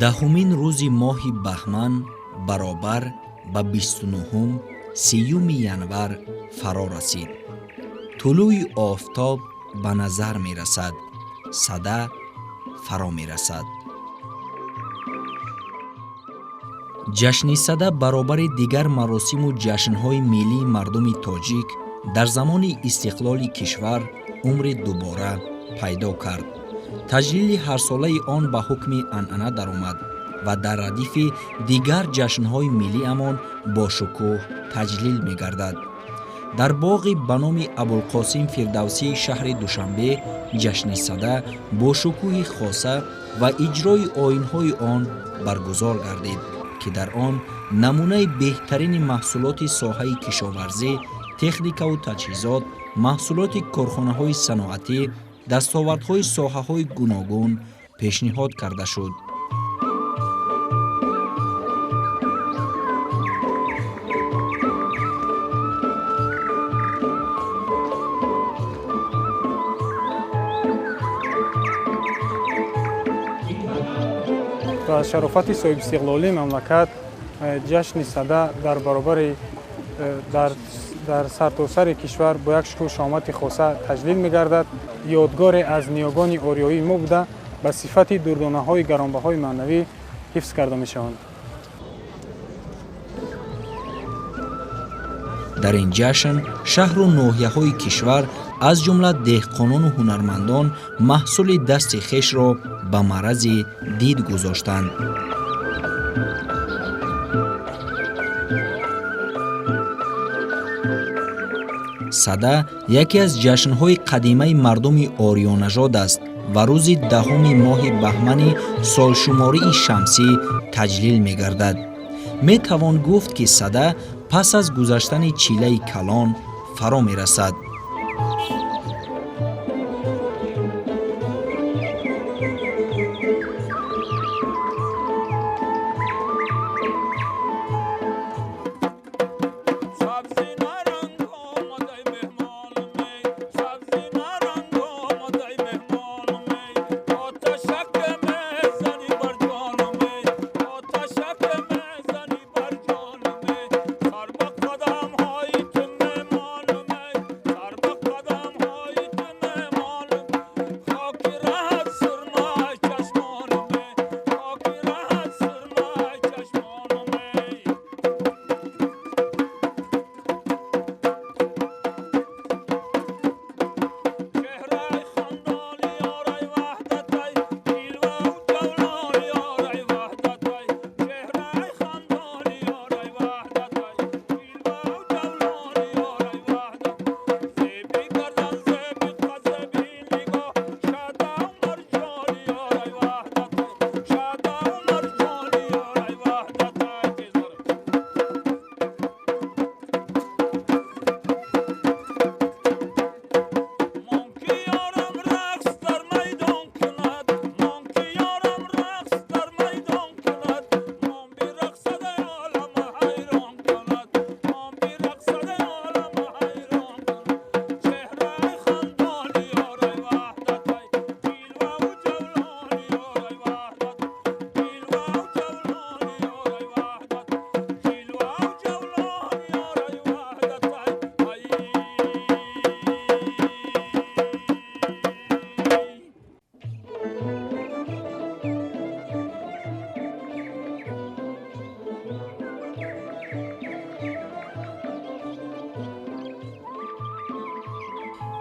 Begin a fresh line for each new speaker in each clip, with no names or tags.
دهمین روز ماه بهمن برابر به 29 30 ینور فرا رسید. طلوع آفتاب به نظر می رسد. صدا فرا می رسد. جشن صدا برابر دیگر مراسم و جشن‌های ملی مردم تاجیک در زمان استقلال کشور عمر دوباره پیدا کرد. تجلیل هر ساله آن به حکم عنعنه درآمد و در ردیف دیگر جشن‌های ملی امان با شکوه تجلیل می‌گردد. در باغی به نام ابوالقاسم فردوسی شهر دوشنبه جشن صدا با شکوه خاصه و اجرای آیین‌های آن برگزار گردید که در آن نمونه بهترین محصولات ساحه کشاورزی، تکنیک و تجهیزات، محصولات کارخانه‌های صنعتی، دستاوردهای ساحه‌های گوناگون پیشنهاد کرده شد.
و شرافت صاحب استقلالی مملکت جشن صدا در برابر در سرتاسر کشور با یک شکوه شامت خاصه تجلیل می‌گردد. یادگار از نیاگان آریایی ما بوده به صفت دردانه‌های گرانبهای معنوی حفظ کرده می‌شوند.
در این جشن شهر و ناحیه‌های کشور از جمله دهقانان و هنرمندان محصول دست خویش را به معرض دید گذاشتند. صدا یکی از جشن‌های قدیمی مردم آریانژاد است و روز 10 ماه بهمن سالشماری شمسی تجلیل می‌گردد. می‌توان گفت که صدا پس از گذشتن چیله کلان فرا می‌رسد.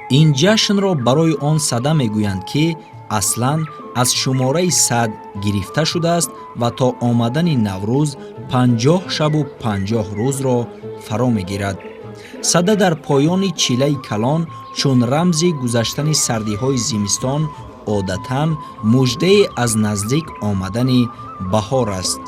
این جشن را برای آن صدا میگویند که اصلاً از شماره 100 گرفته شده است و تا آمدن نوروز 50 شب و 50 روز را فرا میگیرد. صدا در پایان چیله کلان چون رمز گذشتن سردی‌های زمستان عادتاً مژده از نزدیک آمدن بهار است.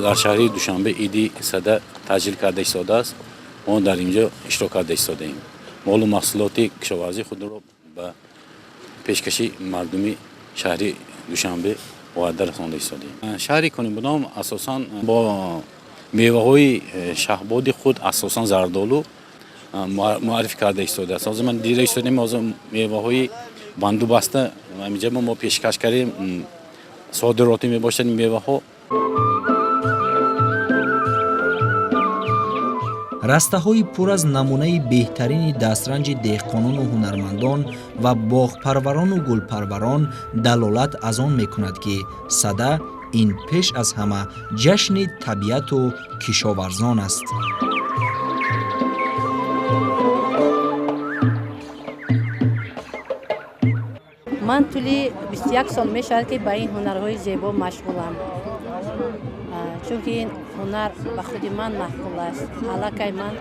در شهر دوشنبه عید صدا تجلیل کرده ایستاده است. ما در اینجا اشتراک کرده ایستاده ایم. مال و محصولات کشاورزی خود را به پیشکشی مردم شهر دوشنبه آورده رسانده ایستادیم. شهر کنیبودام اساساً با میوه‌های شهباد خود اساساً زردآلو معرفی کرده ایستاده است. از من دیر ایستادیم از میوه‌های بندوبسته اینجا ما پیشکش کردیم صادراتی میباشد این میوه‌ها.
растаҳои пур аз намунаи беҳтарини дастранҷи деҳқонону ҳунармандон ва боғпарварону гулпарварон далолат аз он мекунад ки сада ин пеш аз ҳама ҷашни табиату кишоварзон аст.
ман тӯли 21 сол мешавад ки ба ин ҳунарҳои зебо машғулам. чунки ин ҳунар ба худи ман маҳкул аст. аллакай ман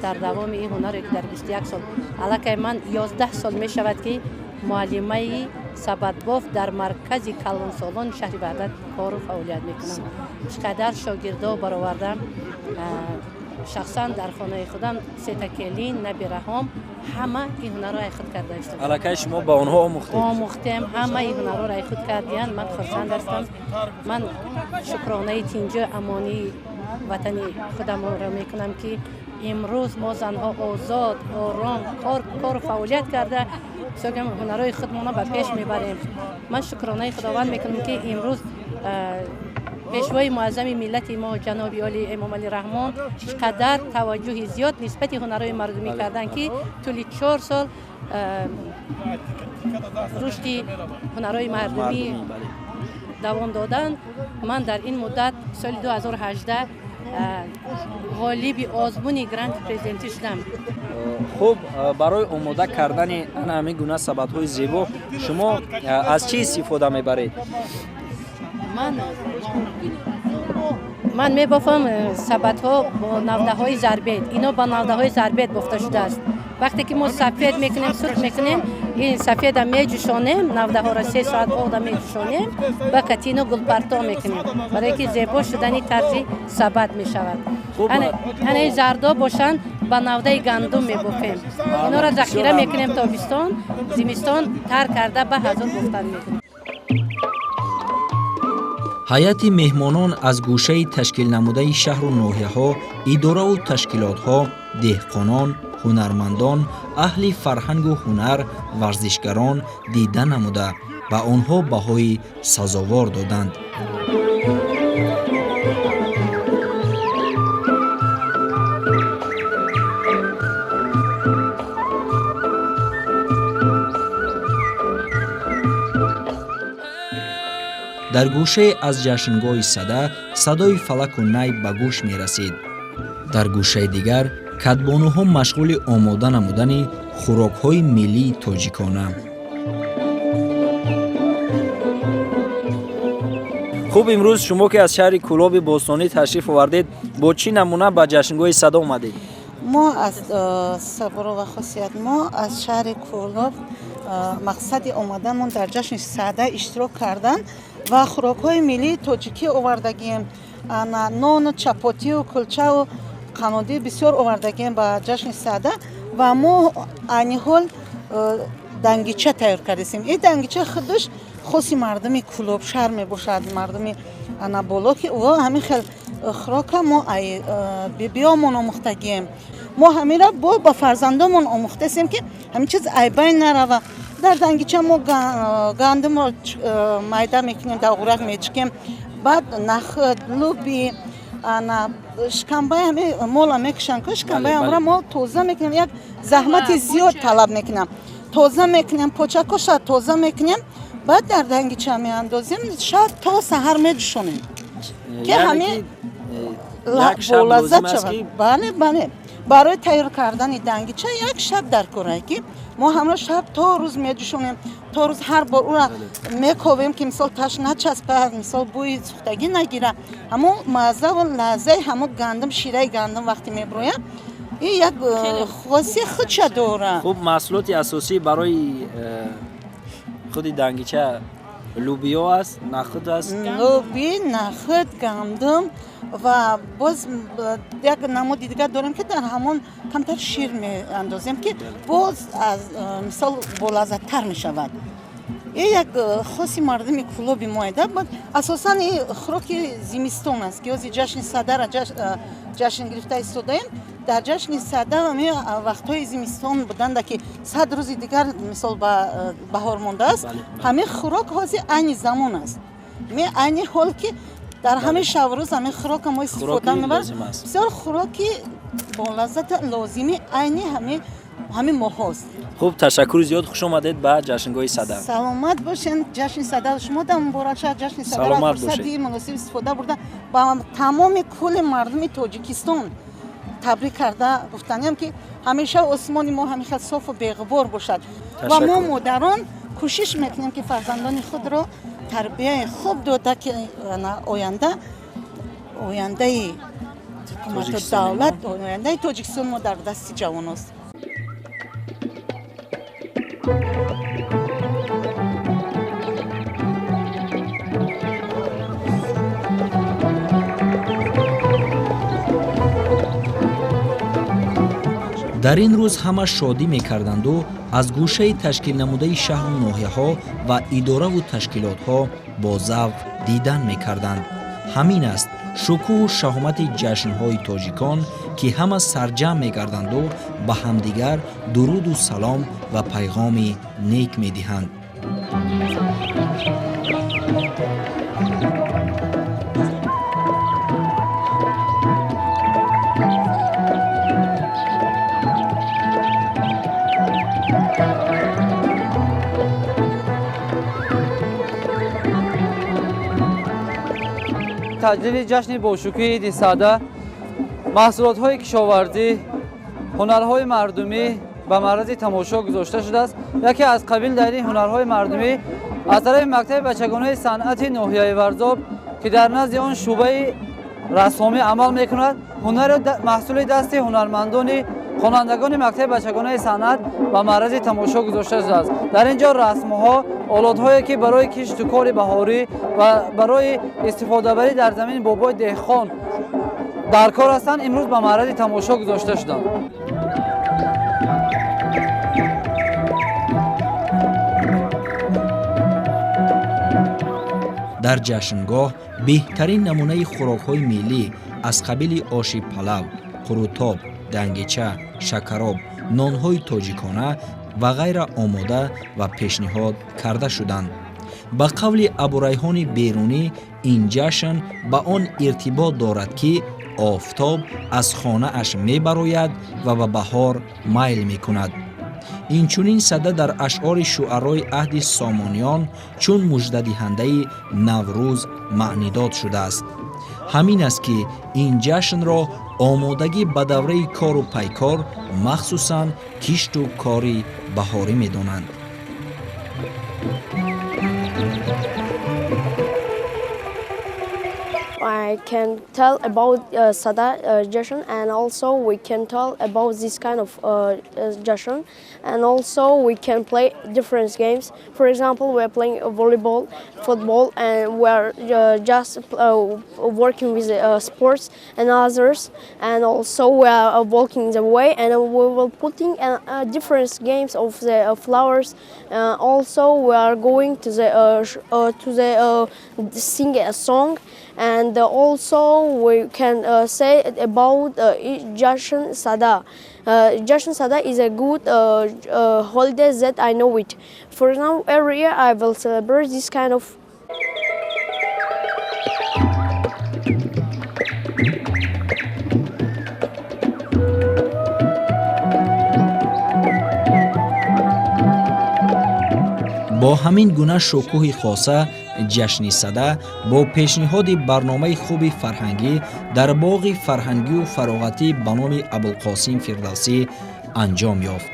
дар давоми ин ҳунаре ки дар 21 сол аллакай ман 11 сол мешавад ки муаллимаи сабадбоф дар маркази калонсолони шаҳри ваҳдат кору фаъолият мекунам. чӣ қадар шогирдо баровардам. шахсан дар хонаи худам сетакелин набираҳом ҳама ин ҳунарро айхуд карда истам.
аллакай шумо ба онҳо
омӯхтем. ҳама ин ҳунарро айхуд кардиянд. ман хурсанд ҳастам. ман шукронаи тинҷу амонии ватани худамро мекунам ки имрӯз мо занҳо озод ором кору фаъолият карда согам ҳунарҳои худмонро ба пеш мебарем. ман шукронаи худованд мекунам ки имрӯз пешвои муаззами миллати мо ҷаноби оли эмомалӣ раҳмон чӣ қадар таваҷҷӯҳи зиёд нисбати ҳунарҳои мардумӣ карданд ки тӯли 4 сол рушди ҳунарҳои мардумӣ давом доданд. ман дар ин муддат соли 2018 ғолиби озмуни гранди президентӣ шудам.
хуб, барои омода кардани ҳамин гуна сабадҳои зебо шумо аз чӣ истифода мебаред?
ман мебофам сабадҳо бо навдаҳои зарбет. ино ба навдаҳои зарбет бофта шудааст. вақте ки мо сафед мекунем, сурх мекунем, ин сафеда меҷӯшонем, навдаҳоро 3 соат оғда меҷӯшонем, ба катино гулпарто мекунем, барое ки зебо шудани тарзи сабад мешавад. ана ин зардо бошанд ба навдаи гандум мебофем. инора захира мекунем тобистон, зимистон тар карда ба ҳазор бофтан мекунем.
ҳайати меҳмонон аз гӯшаи ташкил намудаи шаҳру ноҳияҳо, идораву ташкилотҳо, деҳқонон, ҳунармандон, аҳли фарҳангу ҳунар, варзишгарон дида намуда ба онҳо баҳои сазовор доданд. дар гӯшае аз ҷашнгоҳи сада садои фалаку най ба гӯш мерасид. дар гӯшаи дигар кадбонуҳо машғули омода намудани хӯрокҳои миллии тоҷикона.
хуб, имрӯз шумо ки аз шаҳри Кӯлоби Бостонӣ ташриф овардед, бо чӣ намуна ба ҷашнгоҳи сада омадед?
мо аз сабуро ва хусият мо аз шаҳри Кӯлоб мақсади омаданмон дар ҷашни сада иштирок кардан ва хӯрокҳои миллии тоҷикӣ овардагием. нону чапотию кулчаву қанодӣ бисёр овардагием ба ҷашни сада ва мо айни ҳол дангича тайёр кардем. ин дангича худаш хоси мардуми Кӯлоб шаҳр мебошад, мардуми боло ки ӯ ҳамин хел хӯрока мо биёмон омӯхтагием. мо ҳамира ба фарзандомон омӯхтасем ки ҳамин чиз айбайн нарава. дар дангича мо гандумро майда мекунем, дар ғӯрак мечикем, баъд нахд, луби, шиканбаи мола мекушанд ки шиканбаи амра мо тоза мекунем, як заҳмати зиёд талаб мекунам. тоза мекунем, почакоша тоза мекунем, баъд дар дангича меандозем, шаб то саҳар меҷӯшонем ки ҳамин болаззат шавад. бале бале, барои тайёр кардани дангича як шаб дар кора ки мо ҳамро шаб то рӯз меҷӯшонем, то рӯз ҳар бор ӯра мековем ки мисол таш начаспад, мисол бӯи сӯхтагӣ нагира. ҳамон маззаву лаззаи ҳамон гандум, шираи гандум вақте меброям, ин як хоси худша дорад.
хуб, маҳсулоти асосӣ барои худи дангича лубиё аст, нахд аст.
луби, нахд, гандум ва боз як намуди дигар дорем ки дар ҳамон камтар шир меандозем ки боз аз мисол болаззаттар мешавад. یک خاصی مردمی کلوبی مایده بود اساسا این خوراک زمستون است که از جشن سده را جشن گرفته ایستادیم در جشن سده و می وقت‌های زمستون بودند که 100 روز دیگر مثال به بهار مانده است همه خوراک هازی عین زمان است می عین حال که در همه شب روز همه خوراک ما استفاده می‌بریم بسیار خوراکی با لذت لازمی عین همه ماهاست.
خوب تشکر زیاد خوش آمدید به جشنگاه سده.
سلامت باشین جشن سده شما در مبارک شد جشن سده را فرصتی مناسب استفاده برده با تمام کل مردم تاجیکستان تبریک کرده گفتنیم که همیشه آسمان ما همیشه صاف و بی‌غبار باشد و ما مادران کوشش میکنیم که فرزندان خود را تربیت خوب داده که آینده حکومت دولت آینده تاجیکستان ما در دست جوان است.
در این روز همه شادی می‌کردند و از گوشه تشکیل نموده شهر و ناحیه‌ها و اداره و تشکیلات‌ها با ذوق دیدن می‌کردند. همین است شکوه و شهامت جشن‌های تاجیکان که همه سرجم می‌گردند و به همدیگر درود و سلام و پیغامی نیک می‌دهند.
تجلیل جشن باشکوه عید سده محصولات‌های کشاورزی، هنرهای مردمی به معرض تماشا گذاشته شده است. یکی از قبیل در این هنرهای مردمی از طرف مکتب بچگانه صنعت ناحیه ورزاب که در نزد آن شعبه رسامی عمل می‌کند، هنر محصول دست هنرمندان خوانندگان مکتب بچگانه صنعت به معرض تماشا گذاشته شده است. در اینجا رسم‌ها، آلات‌هایی که برای کشت و کار بهاری و برای استفاده بری در زمین بابای دهقان در کار هستند امروز به معرض تماشا گذاشته شدند.
در جشنگاه بهترین نمونه خوراک‌های ملی از قبیل آشی پلو، قروتاب، دنگچه، شکراب، نان‌های تاجیکانه و غیره آماده و پیشنهاد کرده شدند. به قول ابوریحان بیرونی این جشن به آن ارتباط دارد که آفتاب از خانه اش می براید و به بهار میل می کند. اینچنین سده در اشعار شعرای عهد سامانیان چون مژده دهنده نوروز معنی داد شده است. همین است که این جشن را آمادگی به دوره کار و پیکار مخصوصاً کشت و کاری بهاری می دانند.
I can tell about Sada Jashan, and also we can tell about this kind of Jashan, and also we can play different games. For example, we are playing volleyball, football, and we are just working with sports and others, and also we are walking the way, and we will putting different games of the flowers. Also, we are going to the sing a song. And also we can say about Jashan Sada. Jashan Sada is a good holiday that I know it. For example, every year I will celebrate this kind of.
با همین گونه شکوه خاصه جشن سده با پیشنهاد برنامه خوب فرهنگی در باغ فرهنگی و فراغتی به نام ابوالقاسم فردوسی انجام یافت.